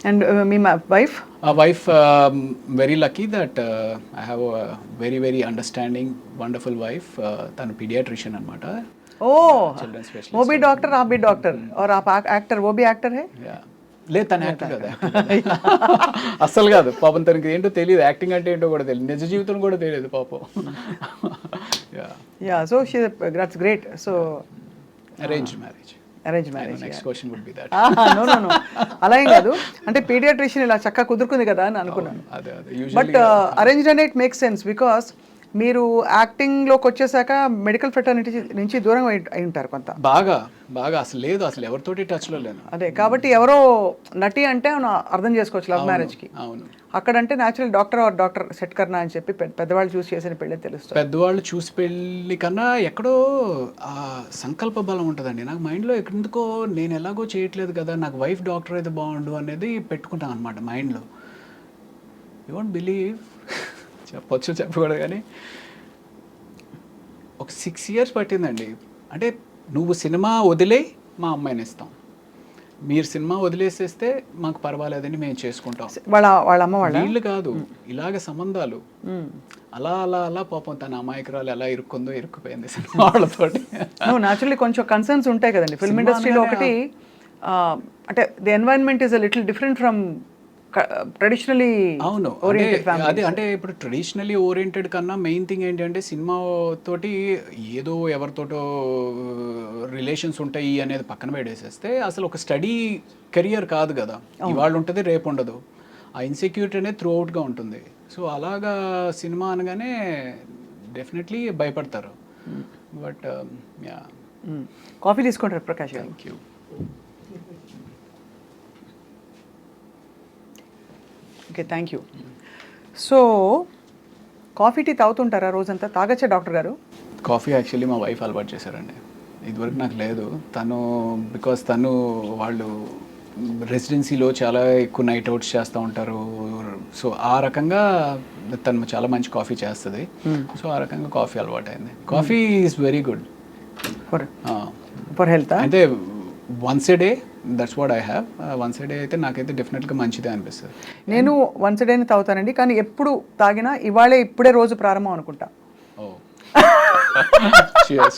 And me wife? Wife, very lucky that I have a very very understanding, wonderful wife. తను pediatrician అనమాట. ఓ, children specialist. वो भी doctor आप भी doctor और आप एक्टर, वो भी एक्टर है? లేదు, తను యాక్టర్ కదా. అస్సలు కాదు పాపం, తనకి ఏంటో తెలియదు, యాక్టింగ్ అంటే ఏంటో కూడా తెలియదు, నిజ జీవితం కూడా తెలియదు పాపం. Yeah, so she, that's great. So arrange marriage. Arrange marriage. Next question would be that. No no no, అలా ఏం కాదు. అంటే పీడియాట్రిషియన్ ఇలా చక్కగా కుదురుకుంది కదా అని అనుకున్నాను. అదే బట్ అరేంజ్డ్ అనే ఇట్ మేక్స్ సెన్స్, బికాస్ మీరు యాక్టింగ్లోకి వచ్చేసాక మెడికల్ ఫ్రెటర్నిటీ నుంచి దూరంగా అయి ఉంటారు కొంత. బాగా బాగా అసలు లేదు, అసలు ఎవరితోటి టచ్లో లేను. అదే కాబట్టి ఎవరో నటి అంటే మనం అర్థం చేసుకోవచ్చు లవ్ మ్యారేజ్కి. అవును, అక్కడంటే natural doctor or doctor set కర్నా అని చెప్పి పెద్దవాళ్ళు చూసి చేసిన పెళ్ళే తెలుస్తుంది. పెద్దవాళ్ళు చూసి పెళ్ళి కన్నా ఎక్కడో ఆ సంకల్ప బలం ఉంటుందండి. నాకు మైండ్లో ఎందుకో నేను ఎలాగో చేయట్లేదు కదా, నాకు వైఫ్ డాక్టర్ అయితే బాగుండు అనేది పెట్టుకుంటాను అనమాట మైండ్లో. యూ వోంట్ బిలీవ్, చెప్పొచ్చు చెప్పకూడదు కానీ ఒక 6 years పట్టిందండి. అంటే నువ్వు సినిమా వదిలే మా అమ్మాయిని ఇస్తాం, మీరు సినిమా వదిలేసేస్తే మాకు పర్వాలేదని మేము చేసుకుంటాం. వాళ్ళ అమ్మ వాళ్ళ వీళ్ళు కాదు, ఇలాగ సంబంధాలు అలా అలా అలా పాపం తన అమాయకురాలు ఎలా ఇరుక్కుపోయింది సినిమా వాళ్ళతోటి. న్యాచురల్లీ కొంచెం కన్సర్న్స్ ఉంటాయి కదండి ఫిల్మ్ ఇండస్ట్రీలో. ఒకటి అంటే the environment is a little different from traditionally. అవును, అదే అంటే ఇప్పుడు ట్రెడిషనలీ ఓరియంటెడ్ కన్నా మెయిన్ థింగ్ ఏంటంటే సినిమా తోటి ఏదో ఎవరితోటో రిలేషన్స్ ఉంటాయి అనేది పక్కన పెట్టేసేస్తే అసలు ఒక స్టడీ కెరియర్ కాదు కదా, ఇవాళ ఉంటుంది రేపు ఉండదు. ఆ ఇన్సెక్యూరిటీ అనేది త్రూ అవుట్గా ఉంటుంది. సో అలాగా సినిమా అనగానే డెఫినెట్లీ భయపడతారు. But yeah. కాఫీ తీసుకుంటారు Prakash garu? Thank you. Okay, thank you. So coffee tea తాగుతుంటారా రోజంతా? తాగచ్చా డాక్టర్ గారు? కాఫీ యాక్చువల్లీ మా వైఫ్ అలవాటు చేశారండి, ఇదివరకు నాకు లేదు. బికాస్ తను వాళ్ళు రెసిడెన్సీలో చాలా ఎక్కువ నైట్ అవుట్స్ చేస్తూ ఉంటారు. సో ఆ రకంగా తను చాలా మంచి కాఫీ చేస్తుంది. సో ఆ రకంగా కాఫీ అలవాటు అయింది. Coffee is very good for health. అంటే once a day, that's what I have. Once a day అయితే నాకైతే డెఫినెట్గా మంచిదే అనిపిస్తుంది. నేను వన్స్ ఏ డేని తాగుతానండి, కానీ ఎప్పుడు తాగినా ఇప్పుడే రోజు ప్రారంభం అనుకుంటా. ఓ, cheers.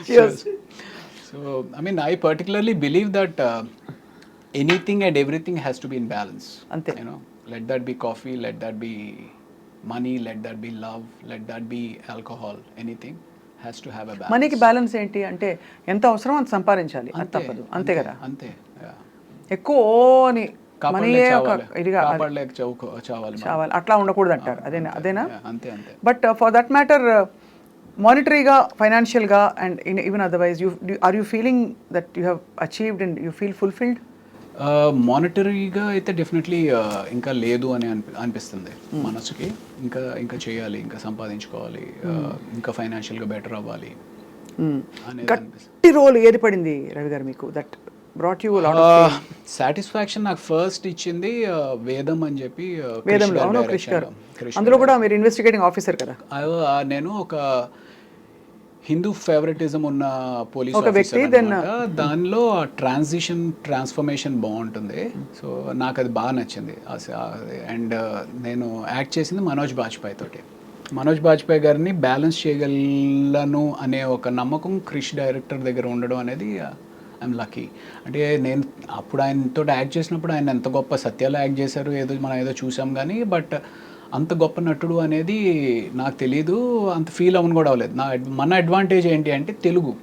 Cheers. So I mean, I particularly believe that anything and everything has to be in balance. Ante. You know, let that be coffee, let that be money, let that be love, let that be alcohol, anything has to have a balance. మనీకి balance ఏంటి అంటే ఎంత అవసరం అంత సంపాదించాలి, అది తప్పదు, అంతే కదా. అంతే. ఎక్కువ అని చావాలి అట్లా ఉండకూడదు అంటారు. అదేనా? అంతే అంతే. బట్ ఫర్ దట్ మ్యాటర్ మానిటరీగా, ఫైనాన్షియల్గా and even otherwise are you feeling that you have achieved and you feel fulfilled? మానిటరీగా అయితే డెఫినెట్లీ ఇంకా లేదు అని అనిపిస్తుంది మనసుకి. ఇంకా చేయాలి, ఇంకా సంపాదించుకోవాలి, ఇంకా ఫైనాన్షియల్గా బెటర్ అవ్వాలి అనేది అనిపిస్తుంది. గట్టి రోల్ ఏది పడింది రవి గారు మీకు that brought you lot of satisfaction? నాకు ఫస్ట్ ఇచ్చింది వేదం అని చెప్పి. వేదంలో, అవును, క్రిష్ గారు. అందులో కూడా మీరు ఇన్వెస్టిగేటింగ్ ఆఫీసర్ కదా. నేను ఒక హిందూ ఫేవరెటిజం ఉన్న పోలీస్ వ్యక్తి. దానిలో ట్రాన్స్ఫర్మేషన్ బాగుంటుంది. సో నాకు అది బాగా నచ్చింది. అండ్ నేను యాక్ట్ చేసింది మనోజ్ బాజ్పేయి తోటి. మనోజ్ బాజ్పేయి గారిని బ్యాలెన్స్ చేయగలను అనే ఒక నమ్మకం క్రిష్ డైరెక్టర్ దగ్గర ఉండడం అనేది ఐఎమ్ లక్కీ. అంటే నేను అప్పుడు ఆయనతో యాక్ట్ చేసినప్పుడు ఆయన ఎంత గొప్ప సత్యాలు యాక్ట్ చేశారు మనం ఏదో చూసాం కానీ, బట్ అంత గొప్ప నటుడు అనేది నాకు తెలీదు, అంత ఫీల్ అవ్వను కూడా అవ్వలేదు. మన అడ్వాంటేజ్ ఏంటి అంటే తెలుగు.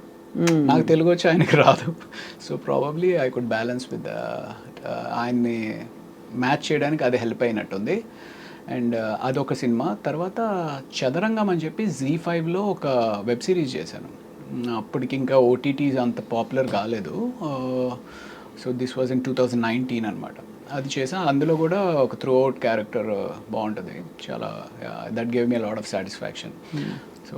నాకు తెలుగు వచ్చి ఆయనకి రాదు. So probably I could balance with ఆయన్ని మ్యాచ్ చేయడానికి అది హెల్ప్ అయినట్టుంది. అండ్ అదొక సినిమా. తర్వాత చదరంగం అని చెప్పి ZEE5లో ఒక వెబ్ సిరీస్ చేశాను. అప్పటికి ఇంకా ఓటీటీస్ అంత పాపులర్ కాలేదు. సో దిస్ వాజ్ ఇన్ 2019 అనమాట. అది చేసాను. అందులో కూడా ఒక త్రూ అవుట్ క్యారెక్టర్ బాగుంటుంది చాలా. That gave me lot of satisfaction. So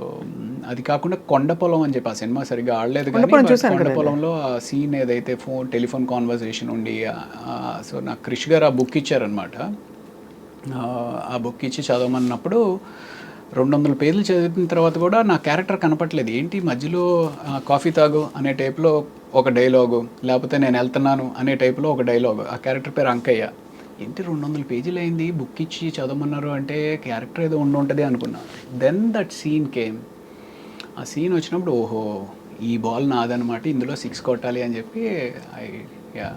అది కాకుండా కొండపొలం అని చెప్పి ఆ సినిమా సరిగ్గా ఆడలేదు కానీ కొండపొలంలో ఆ సీన్ ఏదైతే టెలిఫోన్ కాన్వర్సేషన్ ఉండి, సో నాకు క్రిష్ గారు ఆ బుక్ ఇచ్చారనమాట. ఆ బుక్ ఇచ్చి చదవమన్నప్పుడు 200 పేజీలు చదివిన తర్వాత కూడా నా క్యారెక్టర్ కనపట్లేదు. ఏంటి మధ్యలో కాఫీ తాగు అనే టైప్లో ఒక డైలాగు, లేకపోతే నేను వెళ్తున్నాను అనే టైప్లో ఒక డైలాగు. ఆ క్యారెక్టర్ పేరు అంకయ్య. ఏంటి 200 పేజీలు అయింది, బుక్ ఇచ్చి చదవమన్నారు అంటే క్యారెక్టర్ ఏదో ఉంటుంది అనుకున్నాను. Then that scene came. ఆ సీన్ వచ్చినప్పుడు ఓహో ఈ బాల్ నాదనమాట, ఇందులో 6 కొట్టాలి అని చెప్పి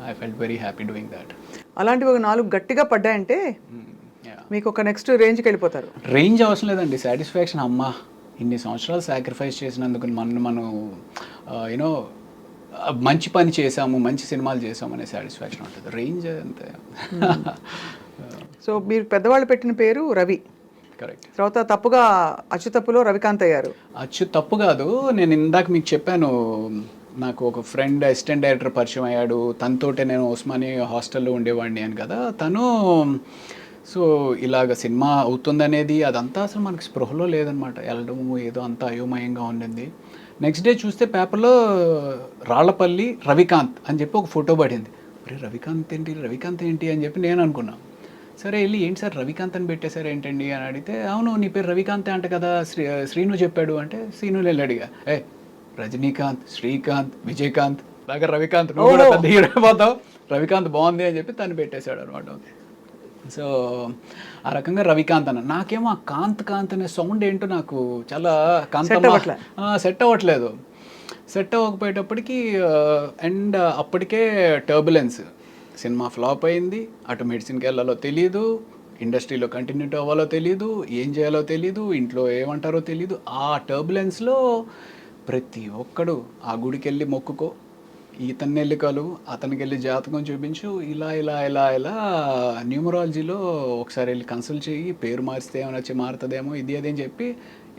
I felt very happy doing that. అలాంటివి ఒక 4 గట్టిగా పడ్డాయంటే మీకు ఒక నెక్స్ట్ రేంజ్కి వెళ్ళిపోతారు. రేంజ్ అవసరం లేదండి, సాటిస్ఫాక్షన్. అమ్మా ఇన్ని సంవత్సరాలు సాక్రిఫైస్ చేసినందుకు మనం యూనో మంచి పని చేసాము, మంచి సినిమాలు చేసాము అనే సాటిస్ఫాక్షన్ ఉంటుంది. రేంజ్ అంతే. సో మీరు పెద్దవాళ్ళు పెట్టిన పేరు రవి, కరెక్ట్. తర్వాత తప్పుగా అచ్చు తప్పులో రవికాంత్ అయ్యారు. అచ్చు తప్పు కాదు, నేను ఇందాక మీకు చెప్పాను, నాకు ఒక ఫ్రెండ్ అసిస్టెంట్ డైరెక్టర్ పరిచయం అయ్యాడు, తనతోటే నేను ఉస్మాని హాస్టల్లో ఉండేవాడిని అని కదా. తను సో ఇలాగ సినిమా అవుతుందనేది అదంతా అసలు మనకి స్పృహలో లేదనమాట. వెళ్ళడము ఏదో అంతా అయోమయంగా ఉండింది. నెక్స్ట్ డే చూస్తే పేపర్లో రాళ్లపల్లి రవికాంత్ అని చెప్పి ఒక ఫోటో పడింది. అరే రవికాంత్ ఏంటి అని చెప్పి నేను అనుకున్నాను. సరే వెళ్ళి ఏంటి సార్ రవికాంత్ అని పెట్టేశారు ఏంటండి అని అడిగితే, అవును నీ పేరు రవికాంతే అంట కదా, శ్రీను చెప్పాడు అంటే, శ్రీను వెళ్ళి అడిగా, రజనీకాంత్, శ్రీకాంత్, విజయకాంత్ లాగా రవికాంత్, నువ్వు కూడా పెద్ద హీరో అయిపోతావు, రవికాంత్ బాగుంది అని చెప్పి తను పెట్టేశాడు అనమాట. సో ఆ రకంగా రవికాంత్ అన్న. నాకేమో ఆ కాంత్ అనే సౌండ్ ఏంటో నాకు చాలా సెట్ అవ్వట్లేదు. సెట్ అవ్వకపోయేటప్పటికి అండ్ అప్పటికే టర్బులెన్స్, సినిమా ఫ్లాప్ అయింది, అటు మెడిసిన్కి వెళ్ళాలో తెలియదు, ఇండస్ట్రీలో కంటిన్యూటీ అవ్వాలో తెలియదు, ఏం చేయాలో తెలియదు, ఇంట్లో ఏమంటారో తెలియదు. ఆ టర్బులెన్స్లో ప్రతి ఒక్కడు ఆ గుడికి వెళ్ళి మొక్కుకో, ఇతన్ని వెళ్ళి కలు, అతనికి వెళ్ళి జాతకం చూపించు, ఇలా న్యూమరాలజీలో ఒకసారి వెళ్ళి కన్సల్ట్ చేయి, పేరు మారిస్తే ఏమైనా వచ్చి మారుతుందేమో ఇది అదే అని చెప్పి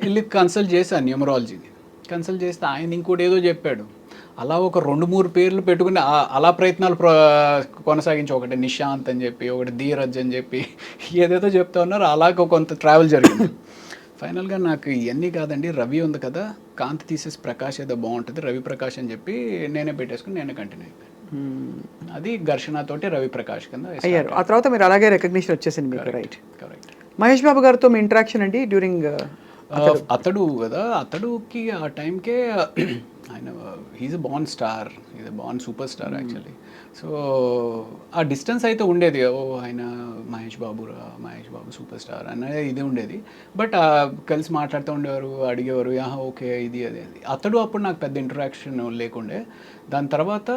వెళ్ళి కన్సల్ట్ చేశాను న్యూమరాలజీని. కన్సల్ట్ చేస్తే ఆయన ఇంకోటి ఏదో చెప్పాడు. అలా ఒక 2-3 పేర్లు పెట్టుకుని అలా ప్రయత్నాలు కొనసాగించి, ఒకటి నిశాంత్ అని చెప్పి, ఒకటి ధీరజ్ అని చెప్పి ఏదేదో చెప్తా ఉన్నారు. అలాగ కొంత ట్రావెల్ జరిగింది. ఫైనల్గా నాకు ఇవన్నీ కాదండి, రవి ఉంది కదా, కాంతి తీసేసి ప్రకాష్ ఏదో బాగుంటుంది, రవి ప్రకాష్ అని చెప్పి నేనే పెట్టేసుకుని నేనే కంటిన్యూ అయిపోయాను. అది ఘర్షణతోటి రవి ప్రకాష్ కింద అయ్యారు. ఆ తర్వాత మీరు అలాగే రికగ్నిషన్ వచ్చేసింది మీకు. రైట్. కరెక్ట్. మహేష్ బాబు గారితో మీ ఇంటరాక్షన్ అండి డ్యూరింగ్ అతడు కదా, అతడుకి ఆ టైంకే ఆయన he's a born star, he's a born super star actually. So ఆ డిస్టెన్స్ అయితే ఉండేది, ఓ ఆయన మహేష్ బాబు సూపర్ స్టార్ అనేది ఇది ఉండేది. బట్ కలిసి మాట్లాడుతూ ఉండేవారు, అడిగేవారు ఓకే ఇది అదే. అతడు అప్పుడు నాకు పెద్ద ఇంటరాక్షన్ లేకుండే. దాని తర్వాత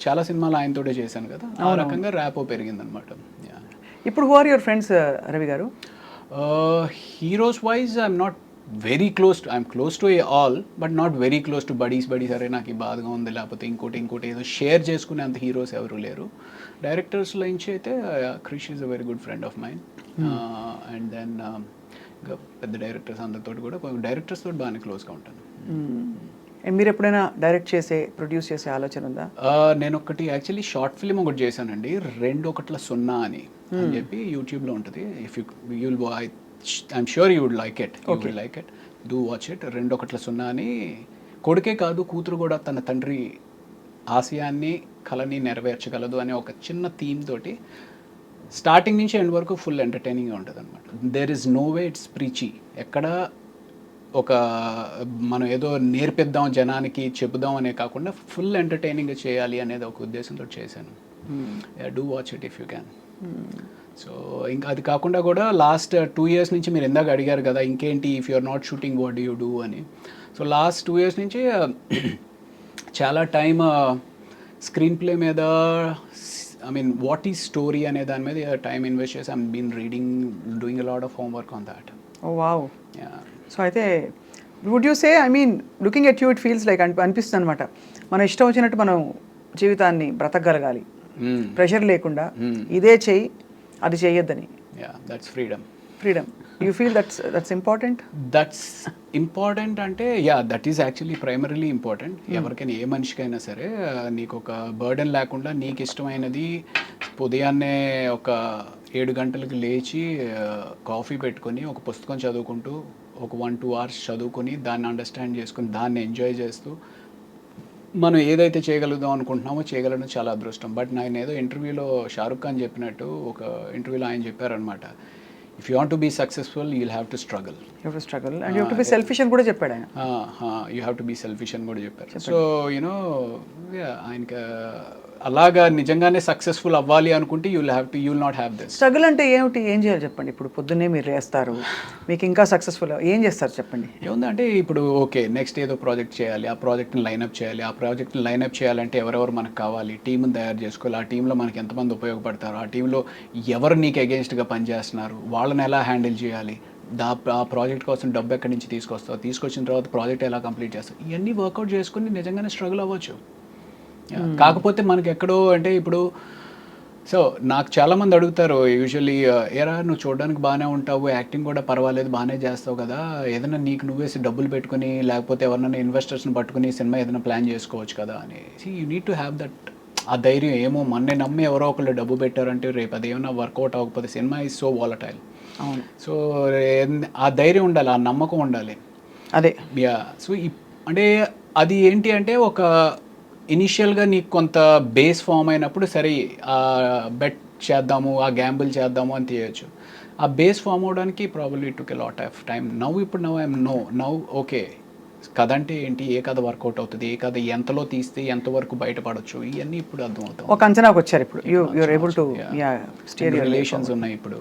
చాలా సినిమాలు ఆయనతోటే చేశాను కదా, ఆ రకంగా ర్యాపో పెరిగిందనమాట. ఇప్పుడు who are your friends Ravi garu? Heroes wise I'm not very I'm close to all, but not very close to buddies. అరే నాకు ఈ బాధగా ఉంది, లేకపోతే ఇంకోటి ఏదో షేర్ చేసుకునే అంత హీరోస్ ఎవరు లేరు. డైరెక్టర్స్లో నుంచి అయితే Krish is a very good friend of mine. And then ఇంకా పెద్ద డైరెక్టర్స్ అందరితో కూడా, డైరెక్టర్స్ తోటి బాగానే క్లోజ్గా ఉంటాను. మీరు ఎప్పుడైనా డైరెక్ట్ ప్రొడ్యూస్ చేసే ఆలోచన ఉందా? నేను ఒకటి యాక్చువల్లీ షార్ట్ ఫిల్మ్ ఒకటి చేశానండి, 2:0 అని చెప్పి యూట్యూబ్లో ఉంటుంది. If you'll I'm sure you would like it, do watch it. 2:0 అని కొడుకే కాదు కూతురు కూడా తన తండ్రి ఆశయాన్ని కళని నెరవేర్చగలదు అనే ఒక చిన్న థీమ్ తోటి స్టార్టింగ్ నుంచి ఎండ్ వరకు ఫుల్ ఎంటర్టైనింగ్గా ఉంటుంది అనమాట. There is no way it's preachy. ఎక్కడ ఒక మనం ఏదో నేర్పిద్దాం జనానికి చెబుదాం అనే కాకుండా ఫుల్ ఎంటర్టైనింగ్గా చేయాలి అనేది ఒక ఉద్దేశంతో చేశాను. Do watch it if you can. So ఇంకా అది కాకుండా కూడా లాస్ట్ 2 years నుంచి మీరు ఇందాక అడిగారు కదా ఇంకేంటి if you are not shooting what do you do అని. సో లాస్ట్ 2 years నుంచి చాలా టైం స్క్రీన్ ప్లే మీద, I mean what is story అనే దాని మీద టైం ఇన్వెస్ట్ చేసి I'm been doing a lot of homework on that. Oh wow. So అయితే would you say, I mean looking at you it feels like అనిపిస్తుంది అనమాట, మనం ఇష్టం వచ్చినట్టు మనం జీవితాన్ని బ్రతకగలగాలి, ప్రెషర్ లేకుండా ఇదే చెయ్యి అది చేయొద్దని. That's freedom. You feel that's important అంటే that is actually primarily important. ఎవరికైనా ఏ మనిషికైనా సరే నీకు ఒక బర్డెన్ లేకుండా నీకు ఇష్టమైనది ఉదయాన్నే ఒక 7 గంటలకు లేచి కాఫీ పెట్టుకొని ఒక పుస్తకం చదువుకుంటూ ఒక 1-2 hours చదువుకొని దాన్ని అండర్స్టాండ్ చేసుకుని దాన్ని ఎంజాయ్ చేస్తూ మనం ఏదైతే చేయగలుగుదాం అనుకుంటున్నామో చేయగలడం చాలా అదృష్టం. బట్ నేను ఏదో ఇంటర్వ్యూలో షారుఖ్ ఖాన్ చెప్పినట్టు, ఒక ఇంటర్వ్యూలో ఆయన చెప్పారనమాట, if you want to be successful you will have to struggle. You have to struggle and you have to be selfish అని కూడా చెప్పాడు ఆయన. You have to be selfish అని కూడా చెప్పారు. సో యూనో ఆయనకి అలాగా నిజంగానే సక్సెస్ఫుల్ అవ్వాలి అనుకుంటే you will not have this. Struggle అంటే ఏమిటి, ఏం చేయాలి చెప్పండి. ఇప్పుడు పొద్దున్నే మీరు వేస్తారు, మీకు ఇంకా సక్సెస్ఫుల్ ఏం చేస్తారు చెప్పండి. ఏముందంటే ఇప్పుడు ఓకే నెక్స్ట్ ఏదో ప్రాజెక్ట్ చేయాలి, ఆ ప్రాజెక్ట్ని లైనప్ చేయాలి, ఆ ప్రాజెక్ట్ని లైనప్ చేయాలంటే ఎవరెవరు మనకు కావాలి, టీంని తయారు చేసుకోవాలి, ఆ టీంలో మనకి ఎంతమంది ఉపయోగపడతారు, ఆ టీంలో ఎవరు నీకు అగేన్స్ట్గా పనిచేస్తున్నారు, వాళ్ళని ఎలా హ్యాండిల్ చేయాలి, ఆ ప్రాజెక్ట్ కోసం డబ్బు ఎక్కడి నుంచి తీసుకొస్తావు, తీసుకొచ్చిన తర్వాత ప్రాజెక్ట్ ఎలా కంప్లీట్ చేస్తావు, ఇవన్నీ వర్కౌట్ చేసుకుని నిజంగానే స్ట్రగుల్ అవ్వచ్చు. కాకపోతే మనకి ఎక్కడో అంటే ఇప్పుడు సో నాకు చాలామంది అడుగుతారు యూజువల్లీ, ఏరా నువ్వు చూడడానికి బాగానే ఉంటావు, యాక్టింగ్ కూడా పర్వాలేదు బాగానే చేస్తావు కదా, ఏదైనా నీకు నువ్వేసి డబ్బులు పెట్టుకుని లేకపోతే ఎవరైనా ఇన్వెస్టర్స్ని పట్టుకుని సినిమా ఏదైనా ప్లాన్ చేసుకోవచ్చు కదా అని. You need to have that ఆ ధైర్యం. ఏమో మొన్నే నమ్మి ఎవరో ఒకళ్ళు డబ్బు పెట్టారంటే రేపు అదేమన్నా వర్కౌట్ అవ్వకపోతే సినిమా ఈజ్ సో వాలటైల్. అవును. సో ఆ ధైర్యం ఉండాలి, ఆ నమ్మకం ఉండాలి. అదే యా. సో అంటే అది ఏంటి అంటే ఒక ఇనిషియల్గా నీకు కొంత బేస్ ఫామ్ అయినప్పుడు సరే ఆ బెట్ చేద్దాము, ఆ గ్యాంబుల్ చేద్దాము అని తీయచ్చు. ఆ బేస్ ఫామ్ అవడానికి probably took a lot of time. ఇప్పుడు ఐఎమ్ నౌ ఓకే కథ అంటే ఏంటి, ఏ కథ వర్కౌట్ అవుతుంది, ఏ కథ ఎంతలో తీస్తే ఎంతవరకు బయటపడవచ్చు, ఇవన్నీ ఇప్పుడు అర్థమవుతాం. ఒక అంచనాకు వచ్చారు ఇప్పుడు. యూఆర్ ఏబుల్ టు రిలేషన్స్ ఉన్నాయి ఇప్పుడు.